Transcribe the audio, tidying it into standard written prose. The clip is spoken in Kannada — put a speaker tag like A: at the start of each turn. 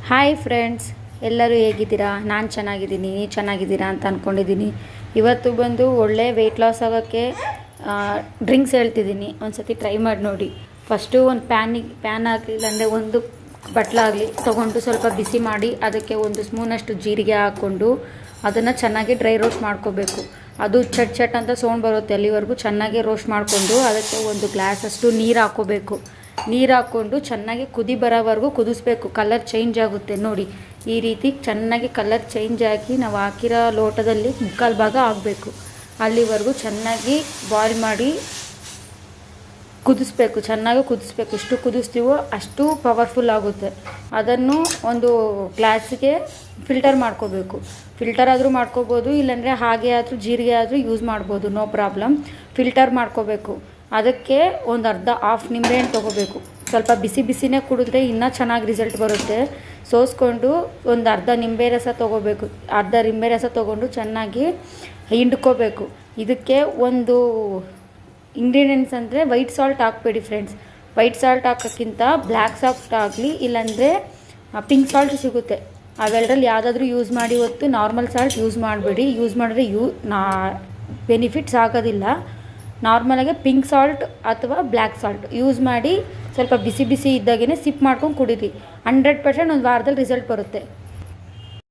A: ಹಾಯ್ ಫ್ರೆಂಡ್ಸ್, ಎಲ್ಲರೂ ಹೇಗಿದ್ದೀರಾ? ನಾನು ಚೆನ್ನಾಗಿದ್ದೀನಿ, ನೀವು ಚೆನ್ನಾಗಿದ್ದೀರಾ ಅಂತ ಅಂದ್ಕೊಂಡಿದ್ದೀನಿ. ಇವತ್ತು ಬಂದು ಒಳ್ಳೆ ವೆಯ್ಟ್ ಲಾಸ್ ಆಗೋಕ್ಕೆ ಡ್ರಿಂಕ್ಸ್ ಹೇಳ್ತಿದ್ದೀನಿ. ಒಂದು ಸತಿ ಟ್ರೈ ಮಾಡಿ ನೋಡಿ. ಫಸ್ಟು ಒಂದು ಪ್ಯಾನ್ ಆಗಲಿಲ್ಲ ಅಂದರೆ ಒಂದು ಬಟ್ಲಾಗಲಿ ತೊಗೊಂಡು ಸ್ವಲ್ಪ ಬಿಸಿ ಮಾಡಿ ಅದಕ್ಕೆ ಒಂದು ಸ್ಪೂನಷ್ಟು ಜೀರಿಗೆ ಹಾಕ್ಕೊಂಡು ಅದನ್ನು ಚೆನ್ನಾಗಿ ಡ್ರೈ ರೋಸ್ಟ್ ಮಾಡ್ಕೋಬೇಕು. ಅದು ಚಟ್ ಅಂತ ಸೌಂಡ್ ಬರುತ್ತೆ, ಅಲ್ಲಿವರೆಗೂ ಚೆನ್ನಾಗಿ ರೋಸ್ಟ್ ಮಾಡಿಕೊಂಡು ಅದಕ್ಕೆ ಒಂದು ಗ್ಲಾಸಷ್ಟು ನೀರು ಹಾಕ್ಕೋಬೇಕು. ನೀರು ಹಾಕ್ಕೊಂಡು ಚೆನ್ನಾಗಿ ಕುದಿ ಬರೋವರೆಗೂ ಕುದಿಸ್ಬೇಕು. ಕಲರ್ ಚೇಂಜ್ ಆಗುತ್ತೆ ನೋಡಿ, ಈ ರೀತಿ ಚೆನ್ನಾಗಿ ಕಲರ್ ಚೇಂಜ್ ಆಗಿ ನಾವು ಹಾಕಿರೋ ಲೋಟದಲ್ಲಿ ಮುಕ್ಕಾಲು ಭಾಗ ಆಗಬೇಕು. ಅಲ್ಲಿವರೆಗೂ ಚೆನ್ನಾಗಿ ಬಾಯ್ಲ್ ಮಾಡಿ ಕುದಿಸ್ಬೇಕು, ಚೆನ್ನಾಗಿ ಕುದಿಸ್ಬೇಕು. ಎಷ್ಟು ಕುದಿಸ್ತೀವೋ ಅಷ್ಟು ಪವರ್ಫುಲ್ ಆಗುತ್ತೆ. ಅದನ್ನು ಒಂದು ಗ್ಲಾಸಿಗೆ ಫಿಲ್ಟರ್ ಮಾಡ್ಕೋಬೇಕು. ಫಿಲ್ಟರ್ ಆದರೂ ಮಾಡ್ಕೋಬೋದು, ಇಲ್ಲಾಂದರೆ ಹಾಗೆ ಆದರೂ ಜೀರಿಗೆ ಆದರೂ ಯೂಸ್ ಮಾಡ್ಬೋದು, ನೋ ಪ್ರಾಬ್ಲಮ್. ಫಿಲ್ಟರ್ ಮಾಡ್ಕೋಬೇಕು. ಅದಕ್ಕೆ ಒಂದು ಹಾಫ್ ನಿಂಬೆಹಣ್ಣು ತೊಗೋಬೇಕು. ಸ್ವಲ್ಪ ಬಿಸಿನೇ ಕುಡಿದ್ರೆ ಇನ್ನೂ ಚೆನ್ನಾಗಿ ರಿಸಲ್ಟ್ ಬರುತ್ತೆ. ಸೋಸ್ಕೊಂಡು ಒಂದು ಅರ್ಧ ನಿಂಬೆ ರಸ ತೊಗೋಬೇಕು. ಅರ್ಧ ನಿಂಬೆ ರಸ ತೊಗೊಂಡು ಚೆನ್ನಾಗಿ ಹಿಂಡ್ಕೋಬೇಕು. ಇದಕ್ಕೆ ಒಂದು ಇಂಗ್ರೀಡಿಯೆಂಟ್ಸ್ ಅಂದರೆ ವೈಟ್ ಸಾಲ್ಟ್ ಹಾಕ್ಬೇಡಿ ಫ್ರೆಂಡ್ಸ್. ವೈಟ್ ಸಾಲ್ಟ್ ಹಾಕೋಕ್ಕಿಂತ ಬ್ಲ್ಯಾಕ್ ಸಾಲ್ಟ್ ಆಗಲಿ, ಇಲ್ಲಾಂದರೆ ಪಿಂಕ್ ಸಾಲ್ಟ್ ಸಿಗುತ್ತೆ. ಅವೆರಡರಲ್ಲಿ ಯಾವುದಾದ್ರೂ ಯೂಸ್ ಮಾಡಿ. ಇವತ್ತು ನಾರ್ಮಲ್ ಸಾಲ್ಟ್ ಯೂಸ್ ಮಾಡಬೇಡಿ. ಯೂಸ್ ಮಾಡಿದ್ರೆ ಬೆನಿಫಿಟ್ಸ್ ಆಗೋದಿಲ್ಲ. ನಾರ್ಮಲಾಗಿ ಪಿಂಕ್ ಸಾಲ್ಟ್ ಅಥವಾ ಬ್ಲ್ಯಾಕ್ ಸಾಲ್ಟ್ ಯೂಸ್ ಮಾಡಿ ಸ್ವಲ್ಪ ಬಿಸಿ ಇದ್ದಾಗೇ ಸಿಪ್ ಮಾಡ್ಕೊಂಡು ಕುಡೀರಿ. 100% ಒಂದು ವಾರದಲ್ಲಿ ರಿಸಲ್ಟ್ ಬರುತ್ತೆ.